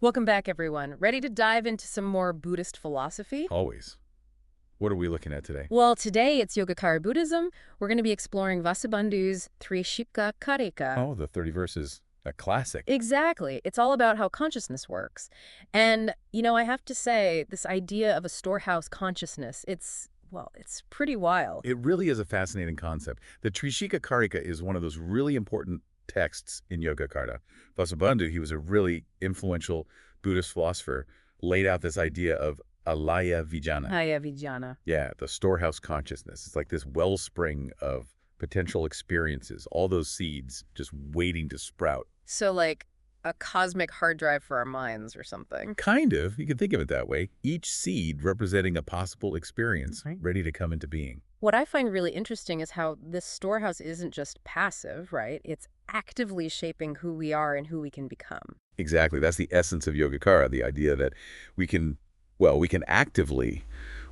Welcome back, everyone. Ready to dive into some more Buddhist philosophy? Always. What are we looking at today? Well, today it's Yogacara Buddhism. We're going to be exploring Vasubandhu's Triṃśikā-vijñaptimātratā. Oh, the 30 verses. A classic. Exactly. It's all about how consciousness works. And, I have to say, this idea of a storehouse consciousness, it's pretty wild. It really is a fascinating concept. The Triṃśikā-vijñaptimātratā is one of those really important texts in Yogacara. Vasubandhu, he was a really influential Buddhist philosopher, laid out this idea of ālaya-vijñāna. Alaya-vijñāna. Yeah, the storehouse consciousness. It's like this wellspring of potential experiences, all those seeds just waiting to sprout. So like a cosmic hard drive for our minds or something. Kind of. You can think of it that way. Each seed representing a possible experience ready to come into being. What I find really interesting is how this storehouse isn't just passive, right? It's actively shaping who we are and who we can become. Exactly. That's the essence of Yogacara, the idea that we can actively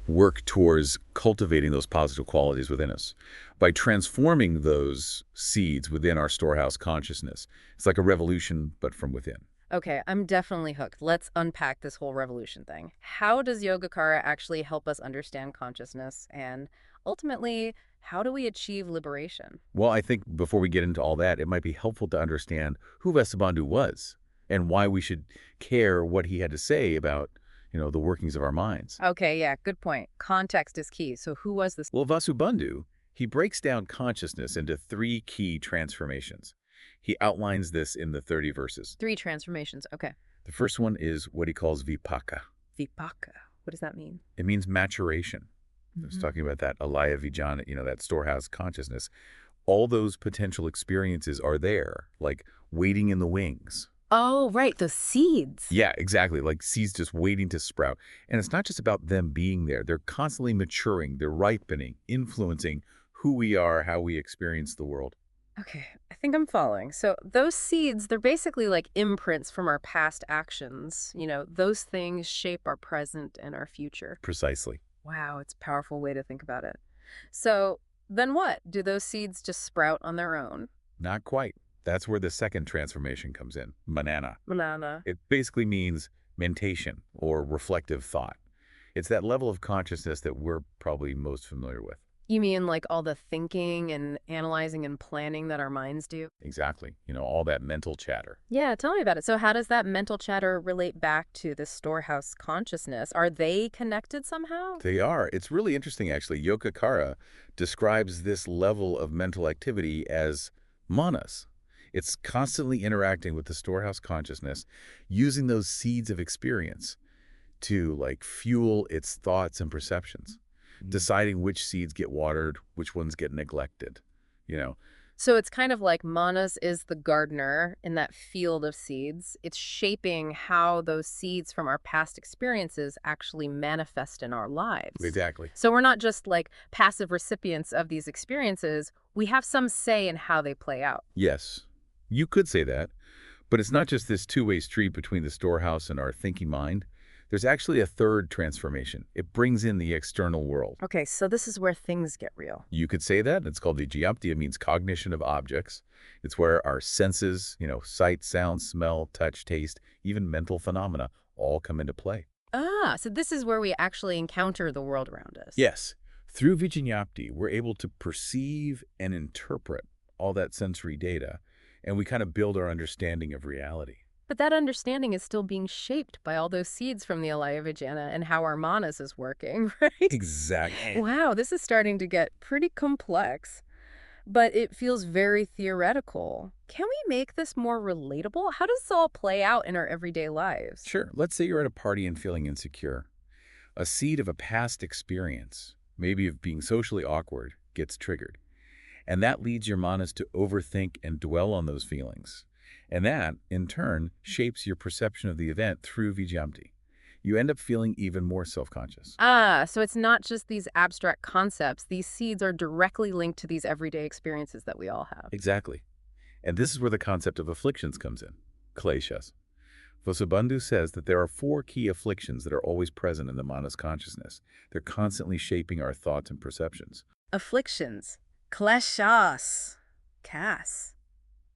work towards cultivating those positive qualities within us by transforming those seeds within our storehouse consciousness. It's like a revolution, but from within. Okay, I'm definitely hooked. Let's unpack this whole revolution thing. How does Yogacara actually help us understand consciousness? And ultimately, how do we achieve liberation? Well, I think before we get into all that, it might be helpful to understand who Vasubandhu was and why we should care what he had to say about the workings of our minds. Okay, yeah, good point. Context is key. So who was this? Well, Vasubandhu, he breaks down consciousness into 3 key transformations. He outlines this in the 30 verses. 3 transformations, okay. The first one is what he calls vipaka. Vipaka, what does that mean? It means maturation. I was talking about that ālaya-vijñāna, that storehouse consciousness. All those potential experiences are there, like waiting in the wings. Oh, right, the seeds. Yeah, exactly, like seeds just waiting to sprout. And it's not just about them being there. They're constantly maturing, they're ripening, influencing who we are, how we experience the world. Okay, I think I'm following. So those seeds, they're basically like imprints from our past actions. Those things shape our present and our future. Precisely. Wow, it's a powerful way to think about it. So then what? Do those seeds just sprout on their own? Not quite. That's where the second transformation comes in, manana. Manana. It basically means mentation or reflective thought. It's that level of consciousness that we're probably most familiar with. You mean like all the thinking and analyzing and planning that our minds do? Exactly. All that mental chatter. Yeah, tell me about it. So how does that mental chatter relate back to the storehouse consciousness? Are they connected somehow? They are. It's really interesting, actually. Yogacara describes this level of mental activity as manas. It's constantly interacting with the storehouse consciousness, using those seeds of experience to fuel its thoughts and perceptions, deciding which seeds get watered, which ones get neglected, So it's kind of like manas is the gardener in that field of seeds. It's shaping how those seeds from our past experiences actually manifest in our lives. Exactly. So we're not just like passive recipients of these experiences. We have some say in how they play out. Yes. You could say that, but it's not just this two-way street between the storehouse and our thinking mind. There's actually a third transformation. It brings in the external world. Okay, so this is where things get real. You could say that. It's called vijñapti. It means cognition of objects. It's where our senses, sight, sound, smell, touch, taste, even mental phenomena all come into play. Ah, so this is where we actually encounter the world around us. Yes. Through vijñapti, we're able to perceive and interpret all that sensory data, and we kind of build our understanding of reality. But that understanding is still being shaped by all those seeds from the ālaya-vijñāna and how our manas is working, right? Exactly. Wow, this is starting to get pretty complex, but it feels very theoretical. Can we make this more relatable? How does this all play out in our everyday lives? Sure. Let's say you're at a party and feeling insecure. A seed of a past experience, maybe of being socially awkward, gets triggered. And that leads your manas to overthink and dwell on those feelings. And that, in turn, shapes your perception of the event through vijñapti. You end up feeling even more self-conscious. Ah, so it's not just these abstract concepts. These seeds are directly linked to these everyday experiences that we all have. Exactly. And this is where the concept of afflictions comes in, kleśas. Vasubandhu says that there are 4 key afflictions that are always present in the manas consciousness. They're constantly shaping our thoughts and perceptions. Afflictions. Kleśas.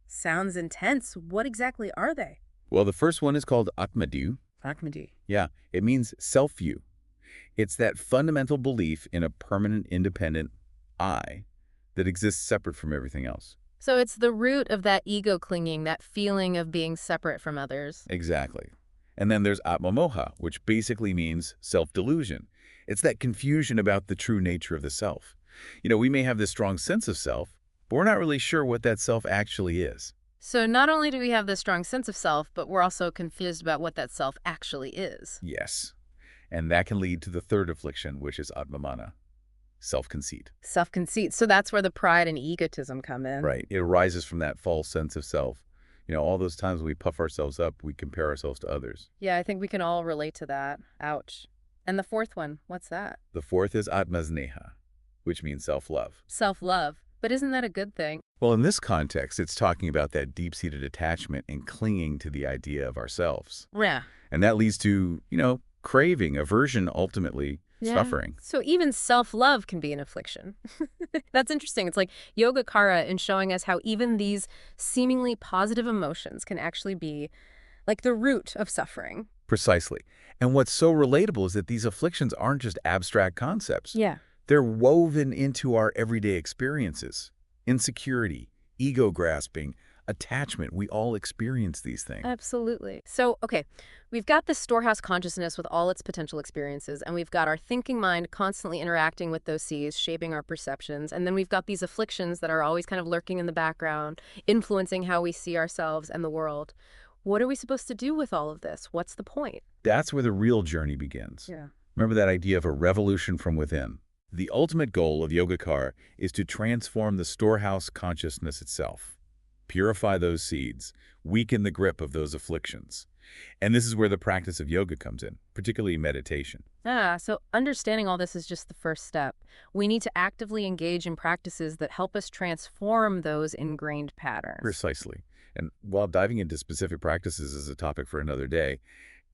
Sounds intense. What exactly are they? Well, the first one is called Atmadhu. Ahmadi. Yeah, it means self-view. It's that fundamental belief in a permanent, independent I that exists separate from everything else. So it's the root of that ego clinging, that feeling of being separate from others. Exactly. And then there's Atmamoha, which basically means self-delusion. It's that confusion about the true nature of the self. We may have this strong sense of self, but we're not really sure what that self actually is. So not only do we have this strong sense of self, but we're also confused about what that self actually is. Yes. And that can lead to the third affliction, which is Atmamana, self-conceit. Self-conceit. So that's where the pride and egotism come in. Right. It arises from that false sense of self. All those times we puff ourselves up, we compare ourselves to others. Yeah, I think we can all relate to that. Ouch. And the fourth one, what's that? The fourth is Atmasneha, which means self-love. Self-love. But isn't that a good thing? Well, in this context, it's talking about that deep-seated attachment and clinging to the idea of ourselves. Yeah. And that leads to, craving, aversion, ultimately, suffering. So even self-love can be an affliction. That's interesting. It's like Yogacara in showing us how even these seemingly positive emotions can actually be like the root of suffering. Precisely. And what's so relatable is that these afflictions aren't just abstract concepts. Yeah. They're woven into our everyday experiences. Insecurity, ego grasping, attachment, we all experience these things. Absolutely. So, okay, we've got this storehouse consciousness with all its potential experiences, and we've got our thinking mind constantly interacting with those seeds, shaping our perceptions, and then we've got these afflictions that are always kind of lurking in the background, influencing how we see ourselves and the world. What are we supposed to do with all of this? What's the point? That's where the real journey begins. Yeah. Remember that idea of a revolution from within. The ultimate goal of Yogacara is to transform the storehouse consciousness itself, purify those seeds, weaken the grip of those afflictions. And this is where the practice of yoga comes in, particularly meditation. So understanding all this is just the first step. We need to actively engage in practices that help us transform those ingrained patterns. Precisely. And while diving into specific practices is a topic for another day,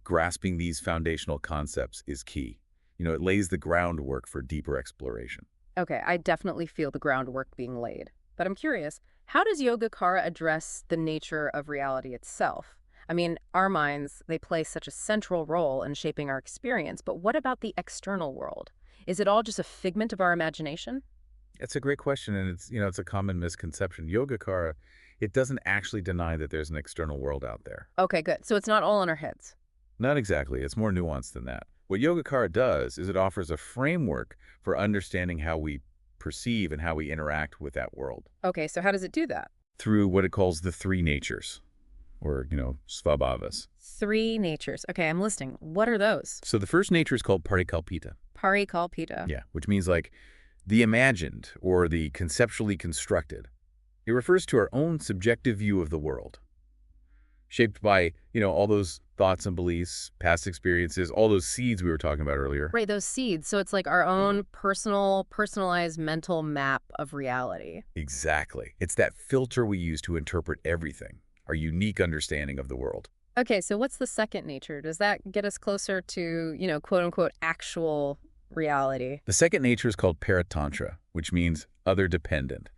grasping these foundational concepts is key. It lays the groundwork for deeper exploration. Okay, I definitely feel the groundwork being laid. But I'm curious, how does Yogacara address the nature of reality itself? I mean, our minds, they play such a central role in shaping our experience, but what about the external world? Is it all just a figment of our imagination? It's a great question, and it's a common misconception. Yogacara, it doesn't actually deny that there's an external world out there. Okay, good. So it's not all in our heads. Not exactly. It's more nuanced than that. What Yogacara does is it offers a framework for understanding how we perceive and how we interact with that world. Okay, so how does it do that? Through what it calls the three natures, or, svabhavas. Three natures. Okay, I'm listening. What are those? So the first nature is called parikalpita. Parikalpita. Yeah, which means like the imagined or the conceptually constructed. It refers to our own subjective view of the world, shaped by, all those thoughts and beliefs, past experiences, all those seeds we were talking about earlier. Right, those seeds. So it's like our own personalized mental map of reality. Exactly. It's that filter we use to interpret everything, our unique understanding of the world. Okay, so what's the second nature? Does that get us closer to, quote-unquote, actual reality? The second nature is called paratantra, which means other dependent.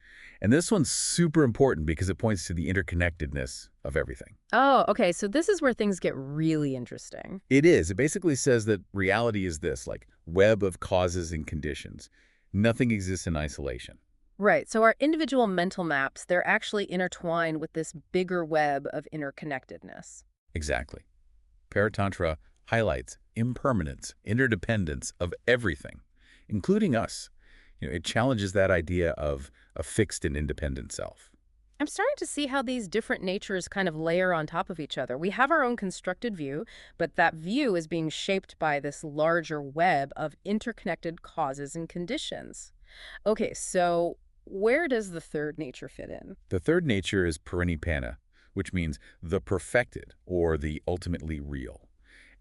And this one's super important because it points to the interconnectedness of everything. Oh, okay. So this is where things get really interesting. It is. It basically says that reality is this, like, web of causes and conditions. Nothing exists in isolation. Right. So our individual mental maps, they're actually intertwined with this bigger web of interconnectedness. Exactly. Paratantra highlights impermanence, interdependence of everything, including us. It challenges that idea of a fixed and independent self. I'm starting to see how these different natures kind of layer on top of each other. We have our own constructed view, but that view is being shaped by this larger web of interconnected causes and conditions. Okay, so where does the third nature fit in? The third nature is parinibbana, which means the perfected or the ultimately real.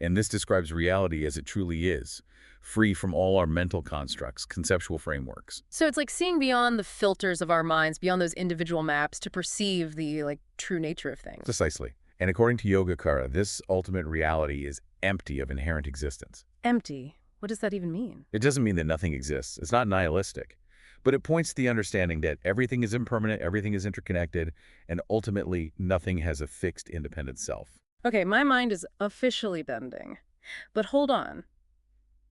And this describes reality as it truly is, free from all our mental constructs, conceptual frameworks. So it's like seeing beyond the filters of our minds, beyond those individual maps to perceive the true nature of things. Precisely. And according to Yogacara, this ultimate reality is empty of inherent existence. Empty? What does that even mean? It doesn't mean that nothing exists. It's not nihilistic. But it points to the understanding that everything is impermanent, everything is interconnected, and ultimately nothing has a fixed independent self. Okay, my mind is officially bending. But hold on.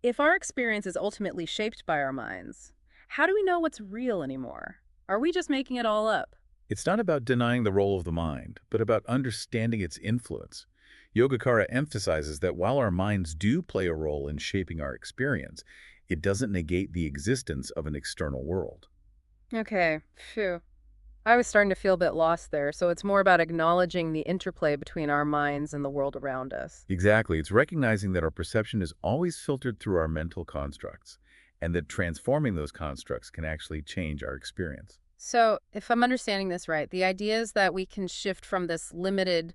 If our experience is ultimately shaped by our minds, how do we know what's real anymore? Are we just making it all up? It's not about denying the role of the mind, but about understanding its influence. Yogacara emphasizes that while our minds do play a role in shaping our experience, it doesn't negate the existence of an external world. Okay, phew. I was starting to feel a bit lost there, so it's more about acknowledging the interplay between our minds and the world around us. Exactly. It's recognizing that our perception is always filtered through our mental constructs, and that transforming those constructs can actually change our experience. So, if I'm understanding this right, the idea is that we can shift from this limited,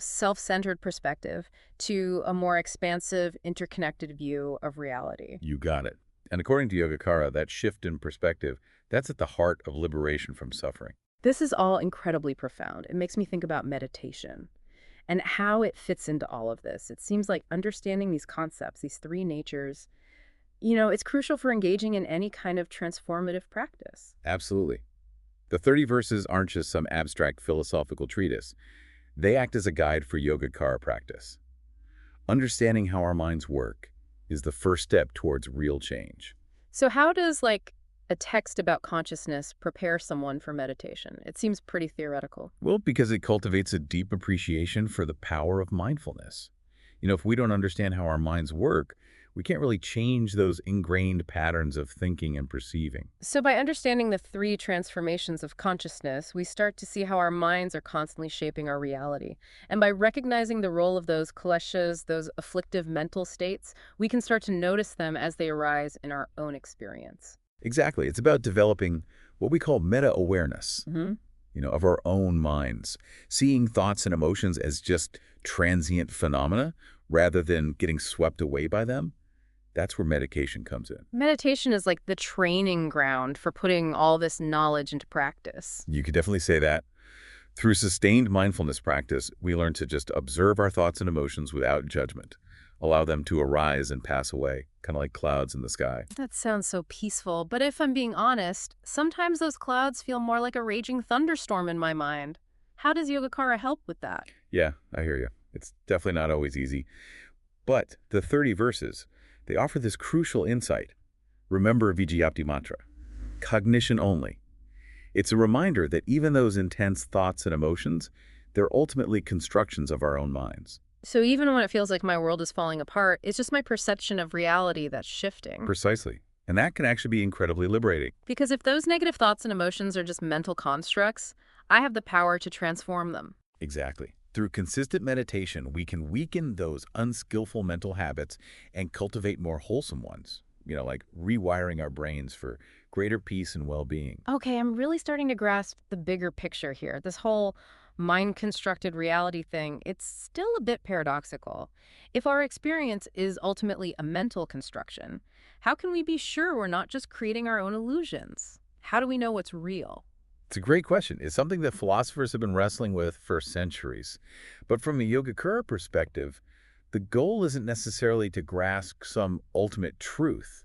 self-centered perspective to a more expansive, interconnected view of reality. You got it. And according to Yogacara, that shift in perspective, that's at the heart of liberation from suffering. This is all incredibly profound. It makes me think about meditation and how it fits into all of this. It seems like understanding these concepts, these three natures, it's crucial for engaging in any kind of transformative practice. Absolutely. The 30 verses aren't just some abstract philosophical treatise. They act as a guide for Yogacara practice. Understanding how our minds work is the first step towards real change. So how does a text about consciousness prepare someone for meditation? It seems pretty theoretical. Well, because it cultivates a deep appreciation for the power of mindfulness. If we don't understand how our minds work, we can't really change those ingrained patterns of thinking and perceiving. So by understanding the three transformations of consciousness, we start to see how our minds are constantly shaping our reality. And by recognizing the role of those kleśas, those afflictive mental states, we can start to notice them as they arise in our own experience. Exactly. It's about developing what we call meta-awareness, of our own minds, seeing thoughts and emotions as just transient phenomena rather than getting swept away by them. That's where meditation comes in. Meditation is like the training ground for putting all this knowledge into practice. You could definitely say that. Through sustained mindfulness practice, we learn to just observe our thoughts and emotions without judgment, allow them to arise and pass away, kind of like clouds in the sky. That sounds so peaceful, but if I'm being honest, sometimes those clouds feel more like a raging thunderstorm in my mind. How does Yogacara help with that? Yeah, I hear you. It's definitely not always easy. But the 30 verses, they offer this crucial insight. Remember vijñapti-mātra, cognition-only. It's a reminder that even those intense thoughts and emotions, they're ultimately constructions of our own minds. So even when it feels like my world is falling apart, it's just my perception of reality that's shifting. Precisely. And that can actually be incredibly liberating. Because if those negative thoughts and emotions are just mental constructs, I have the power to transform them. Exactly. Through consistent meditation, we can weaken those unskillful mental habits and cultivate more wholesome ones, like rewiring our brains for greater peace and well-being. Okay, I'm really starting to grasp the bigger picture here. This whole mind-constructed reality thing, it's still a bit paradoxical. If our experience is ultimately a mental construction, how can we be sure we're not just creating our own illusions? How do we know what's real? It's a great question. It's something that philosophers have been wrestling with for centuries. But from a Yogacara perspective, the goal isn't necessarily to grasp some ultimate truth,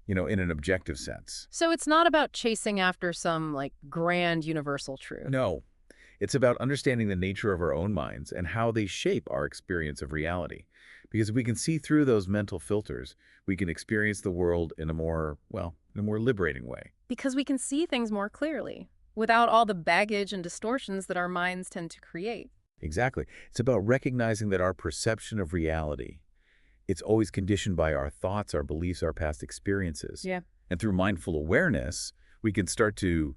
in an objective sense. So it's not about chasing after some, grand universal truth. No. It's about understanding the nature of our own minds and how they shape our experience of reality. Because if we can see through those mental filters, we can experience the world in a more liberating way. Because we can see things more clearly, without all the baggage and distortions that our minds tend to create. Exactly. It's about recognizing that our perception of reality, it's always conditioned by our thoughts, our beliefs, our past experiences. Yeah. And through mindful awareness, we can start to,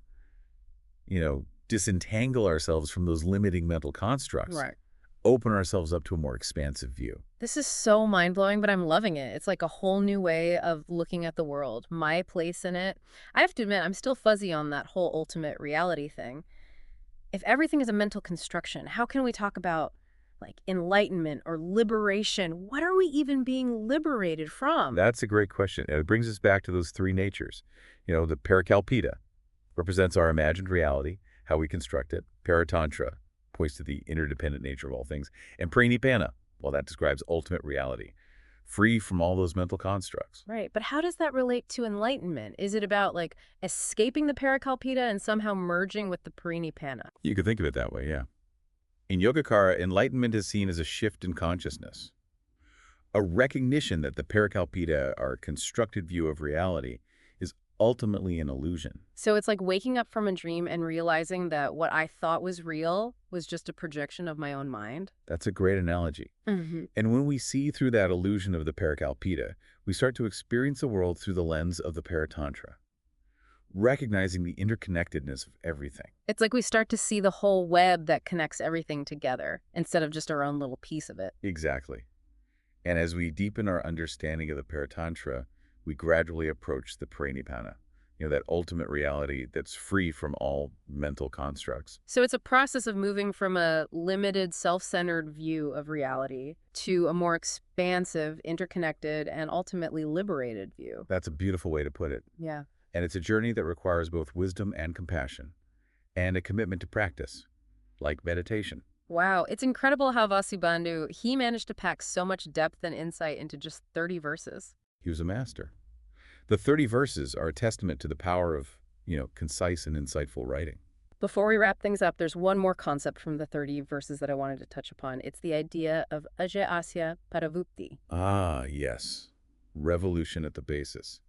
disentangle ourselves from those limiting mental constructs. Right. Open ourselves up to a more expansive view. This is so mind-blowing, but I'm loving it. It's like a whole new way of looking at the world, my place in it. I have to admit, I'm still fuzzy on that whole ultimate reality thing. If everything is a mental construction, how can we talk about enlightenment or liberation? What are we even being liberated from? That's a great question. And it brings us back to those three natures. The parakalpita represents our imagined reality, how we construct it. Paratantra points to the interdependent nature of all things. And pranibbana, well, that describes ultimate reality, free from all those mental constructs. Right, but how does that relate to enlightenment? Is it about escaping the parakalpita and somehow merging with the pranibbana? You could think of it that way, yeah. In Yogacara, enlightenment is seen as a shift in consciousness, a recognition that the Parakalpita, our constructed view of reality, is ultimately an illusion. So it's like waking up from a dream and realizing that what I thought was real was just a projection of my own mind. That's a great analogy. And when we see through that illusion of the Parakalpita, we start to experience the world through the lens of the Paratantra, recognizing the interconnectedness of everything. It's like we start to see the whole web that connects everything together instead of just our own little piece of it. Exactly. And as we deepen our understanding of the Paratantra, we gradually approach the Parinibbana, that ultimate reality that's free from all mental constructs. So it's a process of moving from a limited, self-centered view of reality to a more expansive, interconnected, and ultimately liberated view. That's a beautiful way to put it. Yeah. And it's a journey that requires both wisdom and compassion, and a commitment to practice, like meditation. Wow, it's incredible how Vasubandhu, he managed to pack so much depth and insight into just 30 verses. He was a master. The 30 verses are a testament to the power of, concise and insightful writing. Before we wrap things up, there's one more concept from the 30 verses that I wanted to touch upon. It's the idea of ajaya Paravrtti. Ah, yes. Revolution at the basis.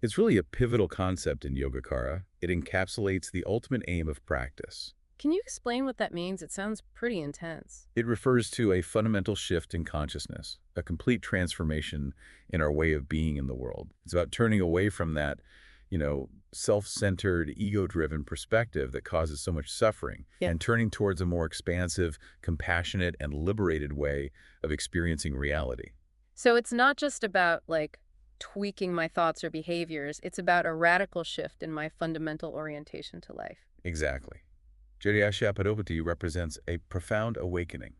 It's really a pivotal concept in Yogacara. It encapsulates the ultimate aim of practice. Can you explain what that means? It sounds pretty intense. It refers to a fundamental shift in consciousness, a complete transformation in our way of being in the world. It's about turning away from that, self-centered, ego-driven perspective that causes so much suffering, and turning towards a more expansive, compassionate, and liberated way of experiencing reality. So it's not just about, tweaking my thoughts or behaviors. It's about a radical shift in my fundamental orientation to life. Exactly. Paravrtti represents a profound awakening,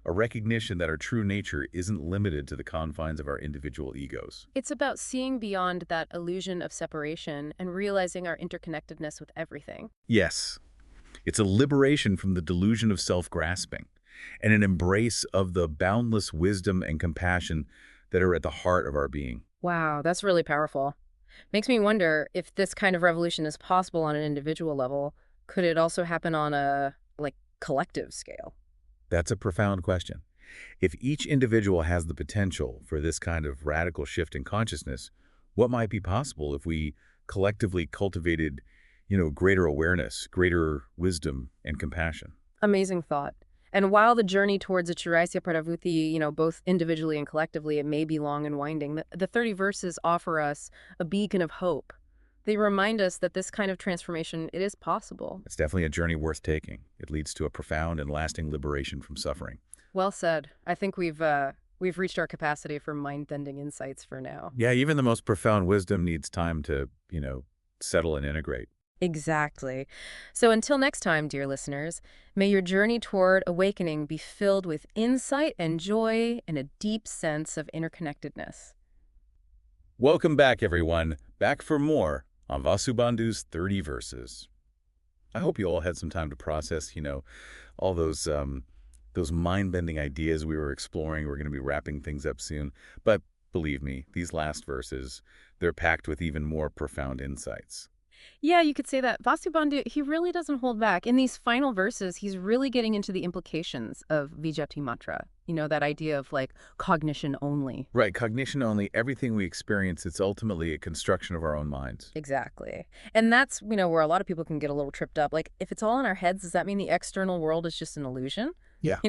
a recognition that our true nature isn't limited to the confines of our individual egos. It's about seeing beyond that illusion of separation and realizing our interconnectedness with everything. Yes, it's a liberation from the delusion of self-grasping and an embrace of the boundless wisdom and compassion that are at the heart of our being. Wow, that's really powerful. Makes me wonder if this kind of revolution is possible on an individual level. Could it also happen on a, collective scale? That's a profound question. If each individual has the potential for this kind of radical shift in consciousness, what might be possible if we collectively cultivated, greater awareness, greater wisdom, and compassion? Amazing thought. And while the journey towards Acharya Paravrtti, both individually and collectively, it may be long and winding, the 30 verses offer us a beacon of hope. They remind us that this kind of transformation, it is possible. It's definitely a journey worth taking. It leads to a profound and lasting liberation from suffering. Well said. I think we've reached our capacity for mind-bending insights for now. Yeah, even the most profound wisdom needs time to, settle and integrate. Exactly. So until next time, dear listeners, may your journey toward awakening be filled with insight and joy and a deep sense of interconnectedness. Welcome back, everyone. Back for more on Vasubandhu's 30 verses. I hope you all had some time to process, all those mind-bending ideas we were exploring. We're going to be wrapping things up soon. But believe me, these last verses, they're packed with even more profound insights. Yeah, you could say that. Vasubandhu, he really doesn't hold back. In these final verses, he's really getting into the implications of vijñapti-mātra, that idea of cognition-only. Right, cognition-only. Everything we experience, it's ultimately a construction of our own minds. Exactly. And that's, where a lot of people can get a little tripped up. If it's all in our heads, does that mean the external world is just an illusion? Yeah.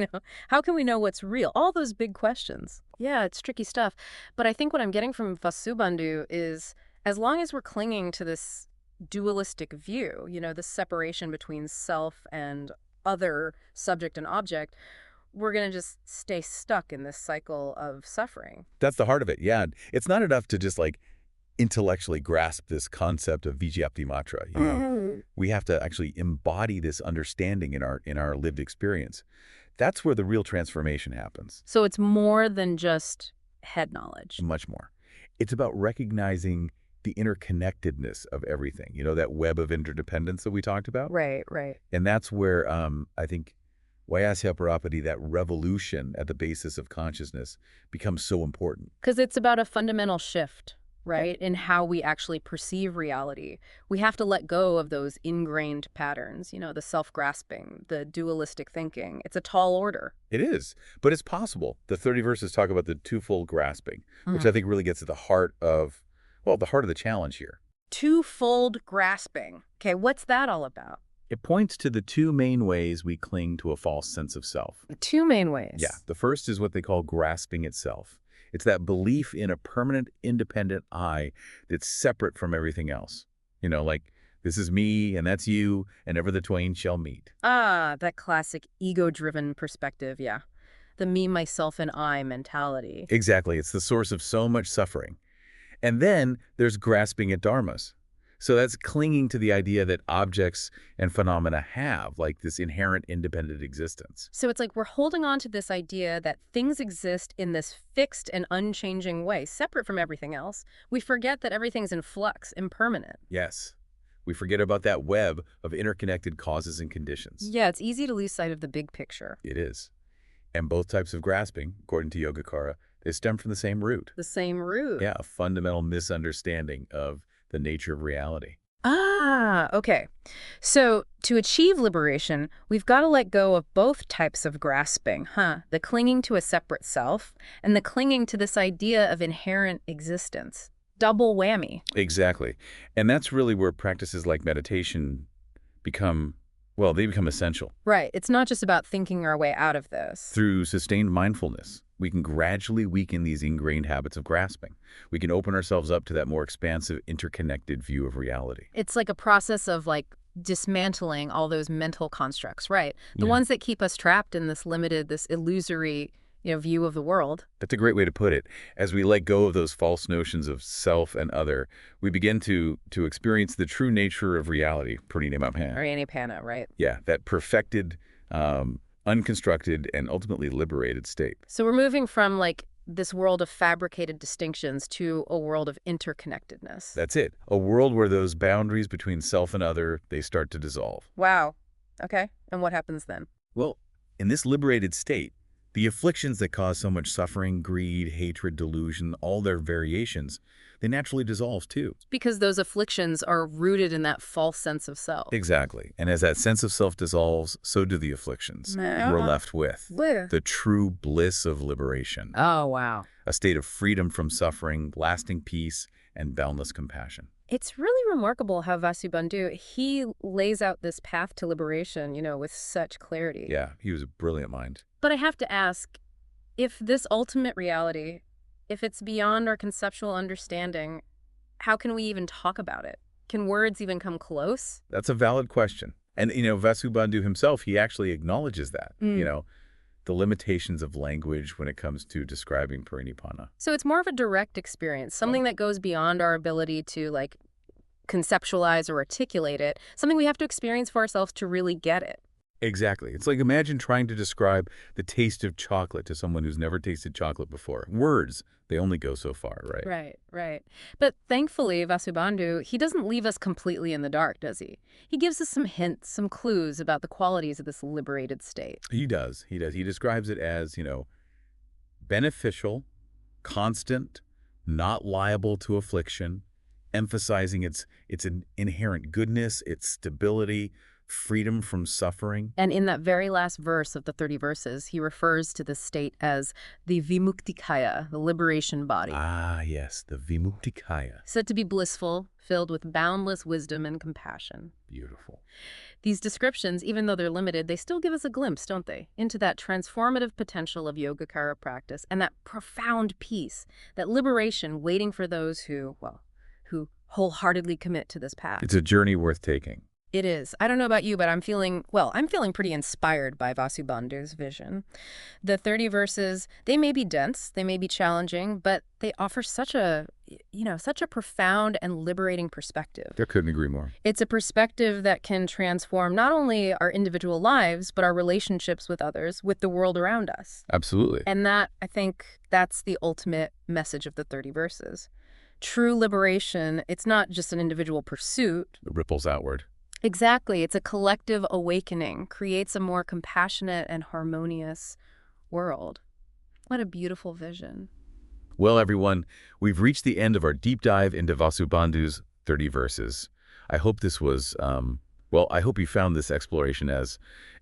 How can we know what's real? All those big questions. Yeah, it's tricky stuff. But I think what I'm getting from Vasubandhu is, as long as we're clinging to this dualistic view, this separation between self and other, subject and object, we're going to just stay stuck in this cycle of suffering. That's the heart of it, yeah. It's not enough to just intellectually grasp this concept of vijñapti-mātra. We have to actually embody this understanding in our lived experience. That's where the real transformation happens. So it's more than just head knowledge. Much more. It's about recognizing the interconnectedness of everything, that web of interdependence that we talked about. Right, right. And that's where I think Vajasya Paravrtti, that revolution at the basis of consciousness, becomes so important. Because it's about a fundamental shift right, in how we actually perceive reality. We have to let go of those ingrained patterns, the self-grasping, the dualistic thinking. It's a tall order. It is, but it's possible. The 30 verses talk about the twofold grasping, which I think really gets at the heart of, well, the heart of the challenge here. Twofold grasping. Okay, what's that all about? It points to the two main ways we cling to a false sense of self. The two main ways. Yeah, the first is what they call grasping itself. It's that belief in a permanent, independent I that's separate from everything else. Like, this is me, and that's you, and ever the twain shall meet. Ah, that classic ego-driven perspective, yeah. The me, myself, and I mentality. Exactly. It's the source of so much suffering. And then there's grasping at dharmas. So that's clinging to the idea that objects and phenomena have, like this inherent independent existence. So it's like we're holding on to this idea that things exist in this fixed and unchanging way, separate from everything else. We forget that everything's in flux, impermanent. Yes. We forget about that web of interconnected causes and conditions. Yeah, it's easy to lose sight of the big picture. It is. And both types of grasping, according to Yogacara, they stem from the same root. The same root. Yeah, a fundamental misunderstanding of the nature of reality. Ah, okay. So to achieve liberation, we've got to let go of both types of grasping, the clinging to a separate self and the clinging to this idea of inherent existence. Double whammy. Exactly. And that's really where practices like meditation become, well, they become essential. Right. It's not just about thinking our way out of this. Through sustained mindfulness, we can gradually weaken these ingrained habits of grasping. We can open ourselves up to that more expansive, interconnected view of reality. It's like a process of dismantling all those mental constructs, right? The ones that keep us trapped in this limited, this illusory, view of the world. That's a great way to put it. As we let go of those false notions of self and other, we begin to experience the true nature of reality, Pranayama, right? Yeah, that perfected, unconstructed, and ultimately liberated state. So we're moving from this world of fabricated distinctions to a world of interconnectedness. That's it. A world where those boundaries between self and other, they start to dissolve. Wow. Okay. And what happens then? Well, in this liberated state, the afflictions that cause so much suffering, greed, hatred, delusion, all their variations, they naturally dissolve too. Because those afflictions are rooted in that false sense of self. Exactly. And as that sense of self dissolves, so do the afflictions. We're left with the true bliss of liberation. Oh, wow. A state of freedom from suffering, lasting peace, and boundless compassion. It's really remarkable how Vasubandhu, he lays out this path to liberation, with such clarity. Yeah, he was a brilliant mind. But I have to ask, if this ultimate reality, if it's beyond our conceptual understanding, how can we even talk about it? Can words even come close? That's a valid question. And, Vasubandhu himself, he actually acknowledges that, the limitations of language when it comes to describing parinibbana. So it's more of a direct experience, something that goes beyond our ability to, conceptualize or articulate it, something we have to experience for ourselves to really get it. Exactly. It's like imagine trying to describe the taste of chocolate to someone who's never tasted chocolate before. Words, they only go so far, right? Right. But thankfully, Vasubandhu, he doesn't leave us completely in the dark, does he? He gives us some hints, some clues about the qualities of this liberated state. He does. He describes it as, beneficial, constant, not liable to affliction, emphasizing its inherent goodness, its stability, freedom from suffering. And in that very last verse of the 30 verses, he refers to this state as the vimuktikaya, the liberation body. Ah, yes, the vimuktikaya. Said to be blissful, filled with boundless wisdom and compassion. Beautiful. These descriptions, even though they're limited, they still give us a glimpse, don't they, into that transformative potential of Yogacara practice and that profound peace, that liberation waiting for those who wholeheartedly commit to this path. It's a journey worth taking. It is. I don't know about you, but I'm feeling pretty inspired by Vasubandhu's vision. The 30 verses, they may be dense, they may be challenging, but they offer such a profound and liberating perspective. I couldn't agree more. It's a perspective that can transform not only our individual lives, but our relationships with others, with the world around us. Absolutely. And I think that's the ultimate message of the 30 verses. True liberation, it's not just an individual pursuit. It ripples outward. Exactly. It's a collective awakening, creates a more compassionate and harmonious world. What a beautiful vision. Well, everyone, we've reached the end of our deep dive into Vasubandhu's 30 verses. I hope this was, well, I hope you found this exploration as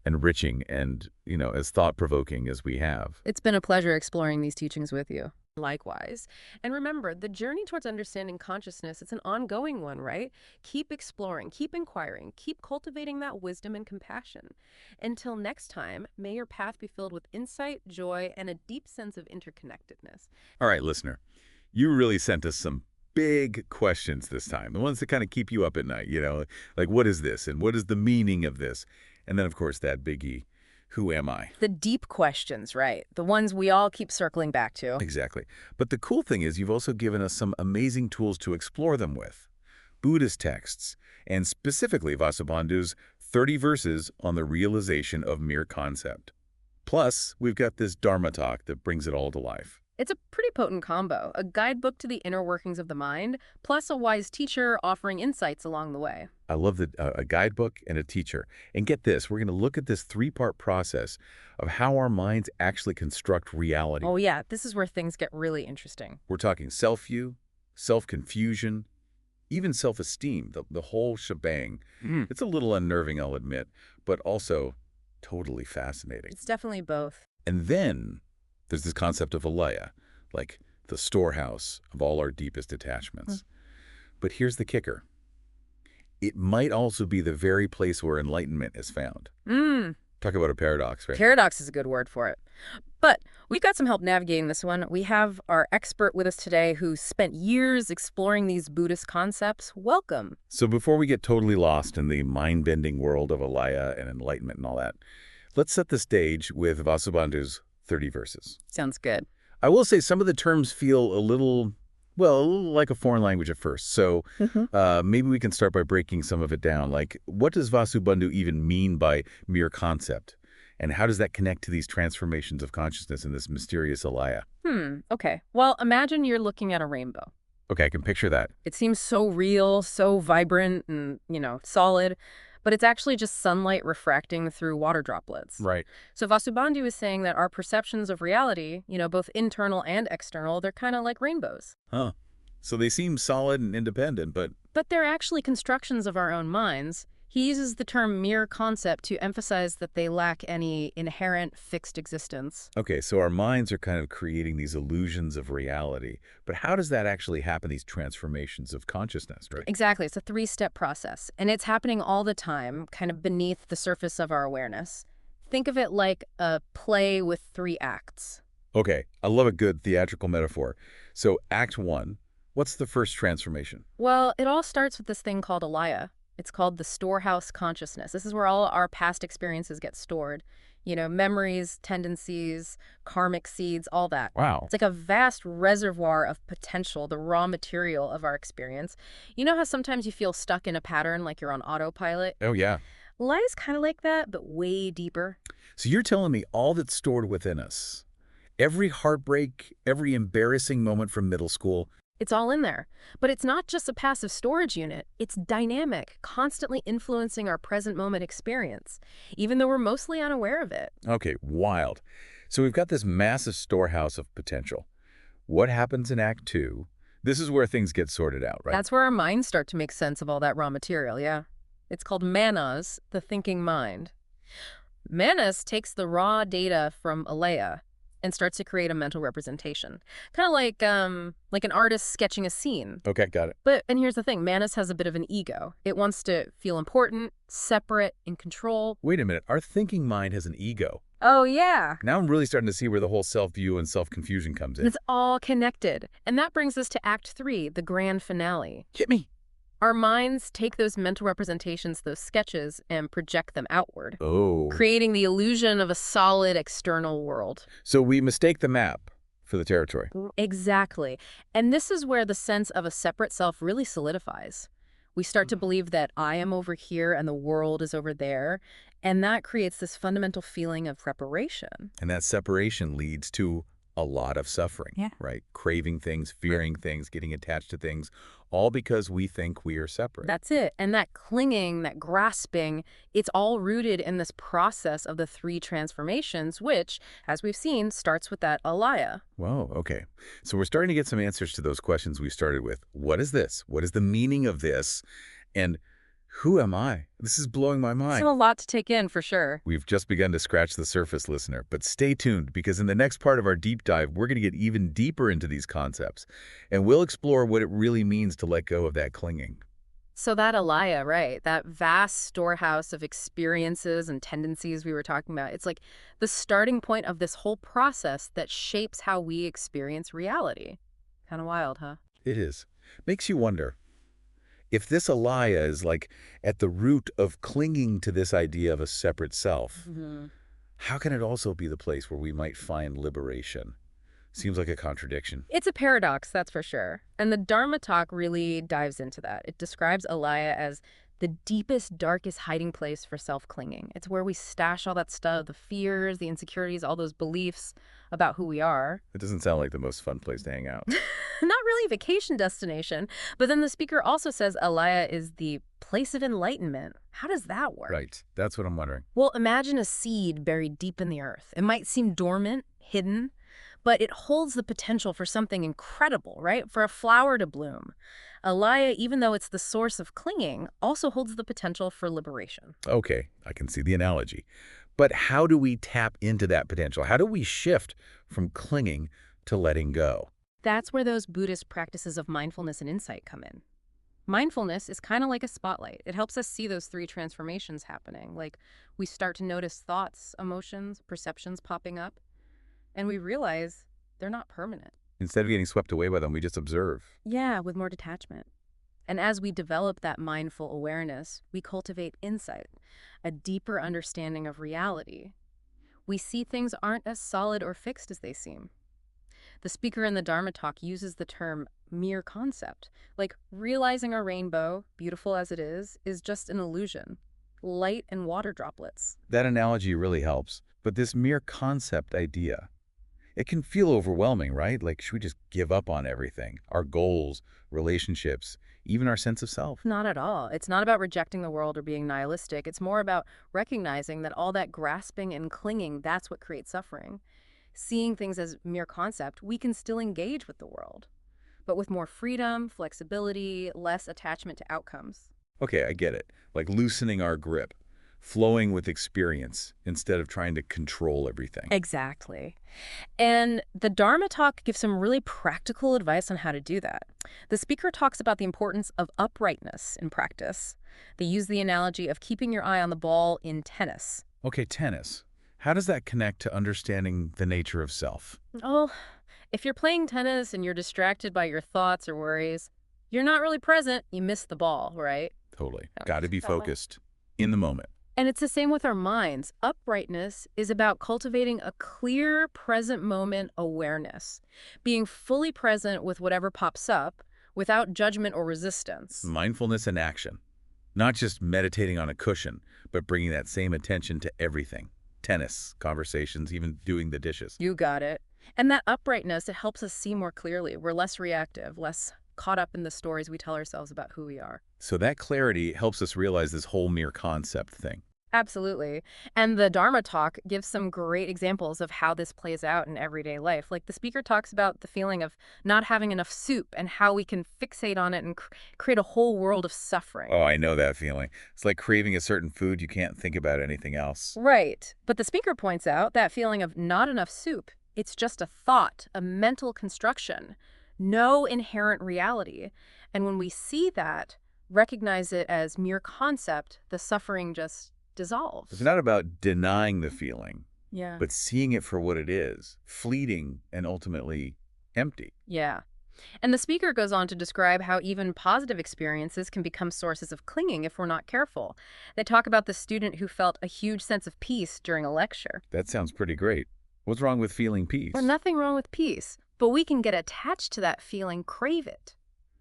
enriching and, as thought-provoking as we have. It's been a pleasure exploring these teachings with you. Likewise. And remember, the journey towards understanding consciousness, it's an ongoing one, right? Keep exploring, keep inquiring, keep cultivating that wisdom and compassion. Until next time, may your path be filled with insight, joy, and a deep sense of interconnectedness. All right, listener, you really sent us some big questions this time, the ones that kind of keep you up at night, like what is this and what is the meaning of this? And then, of course, that biggie, who am I? The deep questions, right? The ones we all keep circling back to. Exactly. But the cool thing is you've also given us some amazing tools to explore them with. Buddhist texts, and specifically Vasubandhu's 30 verses on the realization of mere concept. Plus, we've got this Dharma talk that brings it all to life. It's a pretty potent combo, a guidebook to the inner workings of the mind, plus a wise teacher offering insights along the way. I love that a guidebook and a teacher. And get this, we're going to look at this three-part process of how our minds actually construct reality. Oh yeah, this is where things get really interesting. We're talking self-view, self-confusion, even self-esteem, the whole shebang. It's a little unnerving, I'll admit, but also totally fascinating. It's definitely both. And then there's this concept of Alaya, like the storehouse of all our deepest attachments. But here's the kicker. It might also be the very place where enlightenment is found. Talk about a paradox, right? Paradox is a good word for it. But we've got some help navigating this one. We have our expert with us today who spent years exploring these Buddhist concepts. Welcome. So before we get totally lost in the mind-bending world of Alaya and enlightenment and all that, let's set the stage with Vasubandhu's 30 verses. Sounds good. I will say some of the terms feel a little, well, like a foreign language at first. So maybe we can start by breaking some of it down. Like, what does Vasubandhu even mean by mere concept? And how does that connect to these transformations of consciousness in this mysterious Alaya? Okay. Well, imagine you're looking at a rainbow. Okay, I can picture that. It seems so real, so vibrant and, solid, but it's actually just sunlight refracting through water droplets. Right. So Vasubandhu is saying that our perceptions of reality, both internal and external, they're kind of like rainbows. Huh. So they seem solid and independent, but... But they're actually constructions of our own minds. He uses the term mere concept to emphasize that they lack any inherent fixed existence. Okay, so our minds are kind of creating these illusions of reality. But how does that actually happen, these transformations of consciousness, right? Exactly. It's a three-step process. And it's happening all the time, kind of beneath the surface of our awareness. Think of it like a play with 3 acts. Okay, I love a good theatrical metaphor. So Act 1, what's the first transformation? Well, it all starts with this thing called Alaya. It's called the storehouse consciousness. This is where all our past experiences get stored. Memories, tendencies, karmic seeds, all that. Wow. It's like a vast reservoir of potential, the raw material of our experience. You know how sometimes you feel stuck in a pattern like you're on autopilot? Oh, yeah. Alaya's kind of like that, but way deeper. So you're telling me all that's stored within us, every heartbreak, every embarrassing moment from middle school, It's all in there. But it's not just a passive storage unit. It's dynamic, constantly influencing our present moment experience, even though we're mostly unaware of it. Okay, wild. So we've got this massive storehouse of potential. What happens in Act 2? This is where things get sorted out, right? That's where our minds start to make sense of all that raw material, yeah. It's called manas, the thinking mind. Manas takes the raw data from Alaya and starts to create a mental representation. Kind of like an artist sketching a scene. Okay, got it. And here's the thing, Manas has a bit of an ego. It wants to feel important, separate, in control. Wait a minute, our thinking mind has an ego. Oh, yeah. Now I'm really starting to see where the whole self-view and self-confusion comes in. It's all connected. And that brings us to Act 3, the grand finale. Hit me. Our minds take those mental representations, those sketches, and project them outward, Oh. creating the illusion of a solid external world. So we mistake the map for the territory. Exactly. And this is where the sense of a separate self really solidifies. We start to believe that I am over here and the world is over there, and that creates this fundamental feeling of separation. And that separation leads to a lot of suffering, Yeah. right? Craving things, fearing things, getting attached to things, all because we think we are separate. That's it. And that clinging, that grasping, it's all rooted in this process of the three transformations, which, as we've seen, starts with that alaya. Whoa, okay. So we're starting to get some answers to those questions we started with. What is this? What is the meaning of this? And who am I? This is blowing my mind. So a lot to take in, for sure. We've just begun to scratch the surface, listener, but stay tuned because in the next part of our deep dive, we're going to get even deeper into these concepts, and we'll explore what it really means to let go of that clinging. So that alaya, right, that vast storehouse of experiences and tendencies we were talking about, it's like the starting point of this whole process that shapes how we experience reality. Kind of wild, huh? It is. Makes you wonder, if this alaya is like at the root of clinging to this idea of a separate self, how can it also be the place where we might find liberation? Seems like a contradiction. It's a paradox, that's for sure. And the Dharma talk really dives into that. It describes alaya as the deepest, darkest hiding place for self-clinging. It's where we stash all that stuff, the fears, the insecurities, all those beliefs about who we are. It doesn't sound like the most fun place to hang out. Not really a vacation destination, but then the speaker also says alaya is the place of enlightenment. How does that work? Right. That's what I'm wondering. Well, imagine a seed buried deep in the earth. It might seem dormant, hidden, but it holds the potential for something incredible, right? For a flower to bloom. Alaya, even though it's the source of clinging, also holds the potential for liberation. Okay, I can see the analogy. But how do we tap into that potential? How do we shift from clinging to letting go? That's where those Buddhist practices of mindfulness and insight come in. Mindfulness is kind of like a spotlight. It helps us see those three transformations happening. Like we start to notice thoughts, emotions, perceptions popping up, and we realize they're not permanent. Instead of getting swept away by them, we just observe. Yeah, with more detachment. And as we develop that mindful awareness, we cultivate insight, a deeper understanding of reality. We see things aren't as solid or fixed as they seem. The speaker in the Dharma talk uses the term mere concept, like realizing a rainbow, beautiful as it is just an illusion, light and water droplets. That analogy really helps. But this mere concept idea, it can feel overwhelming, right? Like, should we just give up on everything? Our goals, relationships, even our sense of self? Not at all. It's not about rejecting the world or being nihilistic. It's more about recognizing that all that grasping and clinging, that's what creates suffering. Seeing things as mere concept, we can still engage with the world, but with more freedom, flexibility, less attachment to outcomes. Okay, I get it. Like loosening our grip, flowing with experience instead of trying to control everything. Exactly. And the Dharma talk gives some really practical advice on how to do that. The speaker talks about the importance of uprightness in practice. They use the analogy of keeping your eye on the ball in tennis. Okay, tennis. How does that connect to understanding the nature of self? Oh, if you're playing tennis and you're distracted by your thoughts or worries, you're not really present, you miss the ball, right? Totally. Oh, Got to be that way. focused in the moment. And it's the same with our minds. Uprightness is about cultivating a clear, present moment awareness, being fully present with whatever pops up without judgment or resistance. Mindfulness in action. Not just meditating on a cushion, but bringing that same attention to everything. Tennis, conversations, even doing the dishes. You got it. And that uprightness, it helps us see more clearly. We're less reactive, less caught up in the stories we tell ourselves about who we are. So that clarity helps us realize this whole mere concept thing. Absolutely. And the Dharma talk gives some great examples of how this plays out in everyday life. Like the speaker talks about the feeling of not having enough soup and how we can fixate on it and create a whole world of suffering. Oh, I know that feeling. It's like craving a certain food, you can't think about anything else. Right. But the speaker points out that feeling of not enough soup, it's just a thought, a mental construction, no inherent reality. And when we see that, recognize it as mere concept, the suffering just dissolves. It's not about denying the feeling, Yeah. but seeing it for what it is, fleeting and ultimately empty. Yeah. And the speaker goes on to describe how even positive experiences can become sources of clinging if we're not careful. They talk about the student who felt a huge sense of peace during a lecture. That sounds pretty great. What's wrong with feeling peace? Well, nothing wrong with peace, but we can get attached to that feeling, crave it.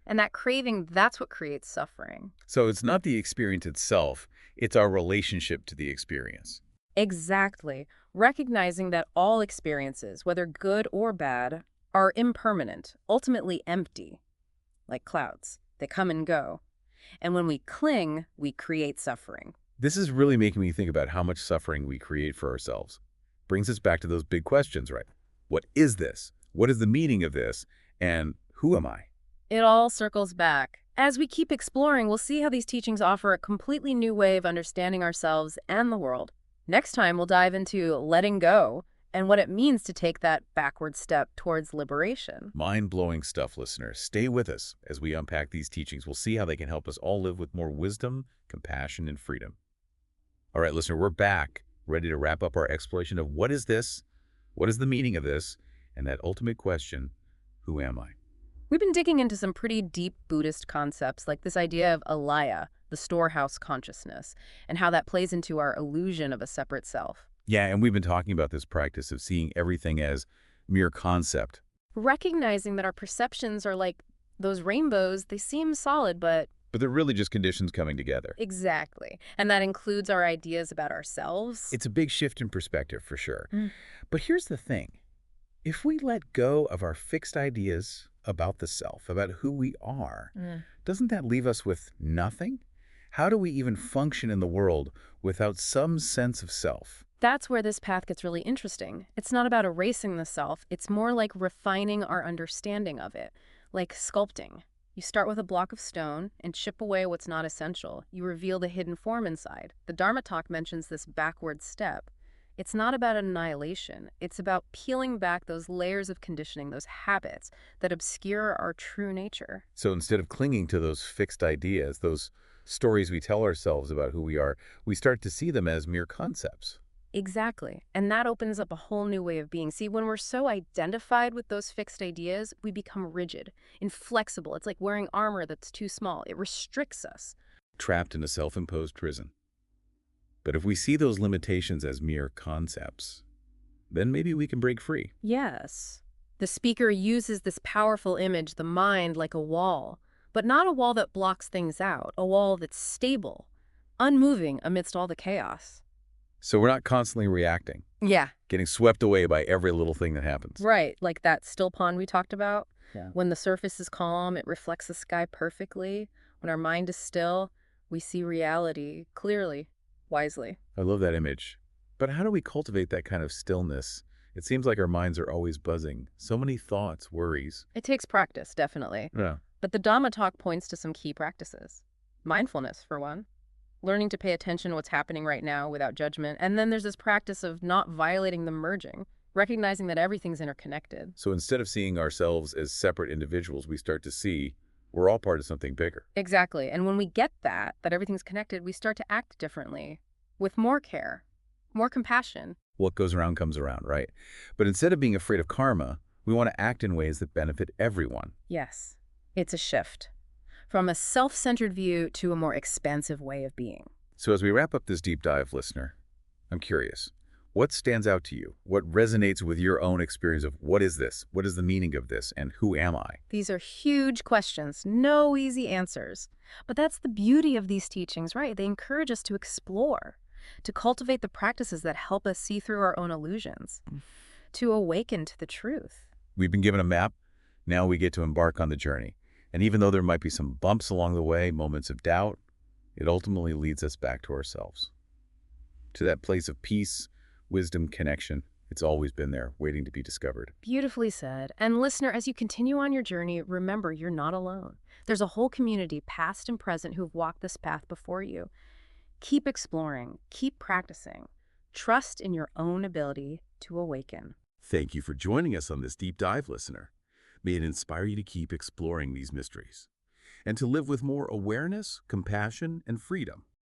And that craving, that's what creates suffering. So it's not the experience itself, it's our relationship to the experience. Exactly. Recognizing that all experiences, whether good or bad, are impermanent, ultimately empty, like clouds. They come and go. And when we cling, we create suffering. This is really making me think about how much suffering we create for ourselves. Brings us back to those big questions, right? What is this? What is the meaning of this? And who am I? It all circles back. As we keep exploring, we'll see how these teachings offer a completely new way of understanding ourselves and the world. Next time, we'll dive into letting go and what it means to take that backward step towards liberation. Mind-blowing stuff, listeners. Stay with us as we unpack these teachings. We'll see how they can help us all live with more wisdom, compassion, and freedom. All right, listener, we're back, ready to wrap up our exploration of what is this, what is the meaning of this, and that ultimate question, who am I? We've been digging into some pretty deep Buddhist concepts like this idea of Alaya, the storehouse consciousness, and how that plays into our illusion of a separate self. Yeah, and we've been talking about this practice of seeing everything as mere concept. Recognizing that our perceptions are like those rainbows, they seem solid, but But they're really just conditions coming together. exactly. And that includes our ideas about ourselves. It's a big shift in perspective, for sure. Mm. But here's the thing. If we let go of our fixed ideas about the self, about who we are, doesn't that leave us with nothing? How do we even function in the world without some sense of self? That's where this path gets really interesting. It's not about erasing the self. It's more like refining our understanding of it, like sculpting. You start with a block of stone and chip away what's not essential. You reveal the hidden form inside. The Dharma talk mentions this backward step. It's not about annihilation. It's about peeling back those layers of conditioning, those habits that obscure our true nature. So instead of clinging to those fixed ideas, those stories we tell ourselves about who we are, we start to see them as mere concepts. Exactly. And that opens up a whole new way of being. See, when we're so identified with those fixed ideas, we become rigid, inflexible. It's like wearing armor that's too small. It restricts us. Trapped in a self-imposed prison. But if we see those limitations as mere concepts, then maybe we can break free. Yes. The speaker uses this powerful image, the mind, like a wall, but not a wall that blocks things out, a wall that's stable, unmoving amidst all the chaos. So we're not constantly reacting, Yeah. getting swept away by every little thing that happens. Right, like that still pond we talked about. Yeah. When the surface is calm, it reflects the sky perfectly. When our mind is still, we see reality clearly, wisely. I love that image. But how do we cultivate that kind of stillness? It seems like our minds are always buzzing. So many thoughts, worries. It takes practice, definitely. Yeah. But the Dhamma talk points to some key practices. Mindfulness, for one. Learning to pay attention to what's happening right now without judgment. And then there's this practice of not violating the merging, recognizing that everything's interconnected. So instead of seeing ourselves as separate individuals, we start to see we're all part of something bigger. Exactly. And when we get that everything's connected, we start to act differently, with more care, more compassion. What goes around comes around, right? But instead of being afraid of karma, we want to act in ways that benefit everyone. Yes, it's a shift from a self-centered view to a more expansive way of being. So as we wrap up this deep dive, listener, I'm curious, what stands out to you? What resonates with your own experience of what is this? What is the meaning of this? And who am I? These are huge questions, no easy answers. But that's the beauty of these teachings, right? They encourage us to explore, to cultivate the practices that help us see through our own illusions, to awaken to the truth. We've been given a map. Now we get to embark on the journey. And even though there might be some bumps along the way, moments of doubt, it ultimately leads us back to ourselves. To that place of peace, wisdom, connection. It's always been there, waiting to be discovered. Beautifully said. And listener, as you continue on your journey, remember you're not alone. There's a whole community, past and present, who've walked this path before you. Keep exploring, keep practicing. Trust in your own ability to awaken. Thank you for joining us on this deep dive, listener. May it inspire you to keep exploring these mysteries and to live with more awareness, compassion, and freedom.